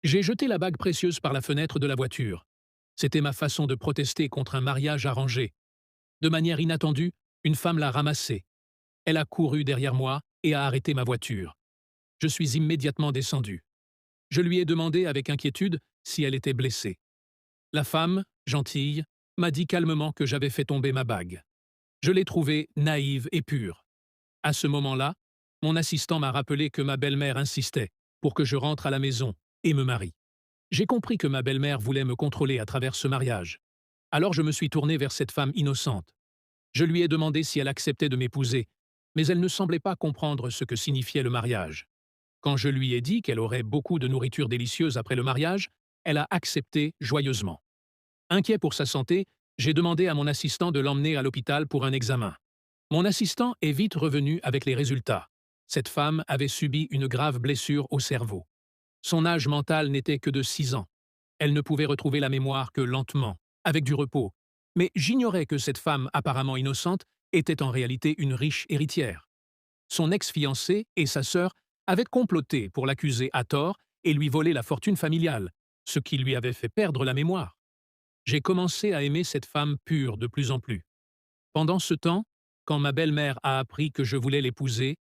J'ai jeté la bague précieuse par la fenêtre de la voiture. C'était ma façon de protester contre un mariage arrangé. De manière inattendue, une femme l'a ramassée. Elle a couru derrière moi et a arrêté ma voiture. Je suis immédiatement descendu. Je lui ai demandé avec inquiétude si elle était blessée. La femme, gentille, m'a dit calmement que j'avais fait tomber ma bague. Je l'ai trouvée naïve et pure. À ce moment-là, mon assistant m'a rappelé que ma belle-mère insistait pour que je rentre à la maison et me marie. J'ai compris que ma belle-mère voulait me contrôler à travers ce mariage. Alors je me suis tourné vers cette femme innocente. Je lui ai demandé si elle acceptait de m'épouser, mais elle ne semblait pas comprendre ce que signifiait le mariage. Quand je lui ai dit qu'elle aurait beaucoup de nourriture délicieuse après le mariage, elle a accepté joyeusement. Inquiet pour sa santé, j'ai demandé à mon assistant de l'emmener à l'hôpital pour un examen. Mon assistant est vite revenu avec les résultats. Cette femme avait subi une grave blessure au cerveau. Son âge mental n'était que de 6 ans. Elle ne pouvait retrouver la mémoire que lentement, avec du repos. Mais j'ignorais que cette femme apparemment innocente était en réalité une riche héritière. Son ex-fiancé et sa sœur avaient comploté pour l'accuser à tort et lui voler la fortune familiale, ce qui lui avait fait perdre la mémoire. J'ai commencé à aimer cette femme pure de plus en plus. Pendant ce temps, quand ma belle-mère a appris que je voulais l'épouser,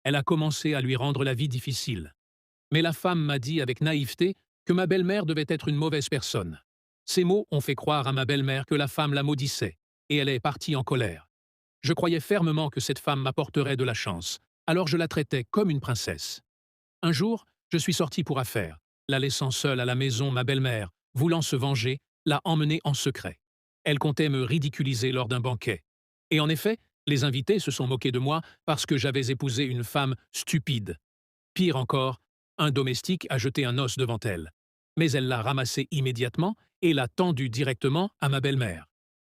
elle a commencé à lui rendre la vie difficile. Mais la femme m'a dit avec naïveté que ma belle-mère devait être une mauvaise personne. Ces mots ont fait croire à ma belle-mère que la femme la maudissait, et elle est partie en colère. Je croyais fermement que cette femme m'apporterait de la chance, alors je la traitais comme une princesse. Un jour, je suis sorti pour affaires. La laissant seule à la maison, ma belle-mère, voulant se venger, l'a emmenée en secret. Elle comptait me ridiculiser lors d'un banquet. Et en effet, les invités se sont moqués de moi parce que j'avais épousé une femme stupide. Pire encore, un domestique a jeté un os devant elle. Mais elle l'a ramassé immédiatement et l'a tendu directement à ma belle-mère.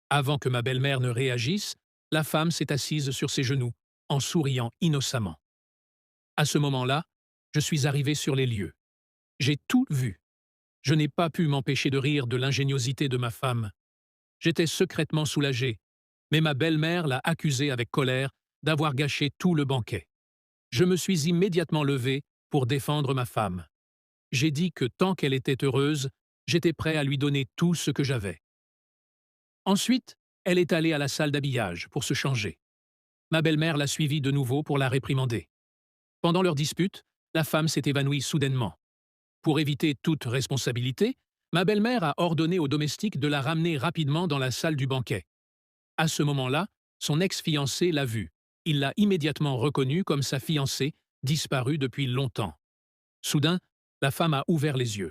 Avant que ma belle-mère ne réagisse, la femme s'est assise sur ses genoux, en souriant innocemment. À ce moment-là, je suis arrivé sur les lieux. J'ai tout vu. Je n'ai pas pu m'empêcher de rire de l'ingéniosité de ma femme. J'étais secrètement soulagé, mais ma belle-mère l'a accusée avec colère d'avoir gâché tout le banquet. Je me suis immédiatement levé pour défendre ma femme. J'ai dit que tant qu'elle était heureuse, j'étais prêt à lui donner tout ce que j'avais. Ensuite, elle est allée à la salle d'habillage pour se changer. Ma belle-mère l'a suivie de nouveau pour la réprimander. Pendant leur dispute, la femme s'est évanouie soudainement. Pour éviter toute responsabilité, ma belle-mère a ordonné au domestique de la ramener rapidement dans la salle du banquet. À ce moment-là, son ex-fiancé l'a vue. Il l'a immédiatement reconnue comme sa fiancée, disparue depuis longtemps. Soudain, la femme a ouvert les yeux.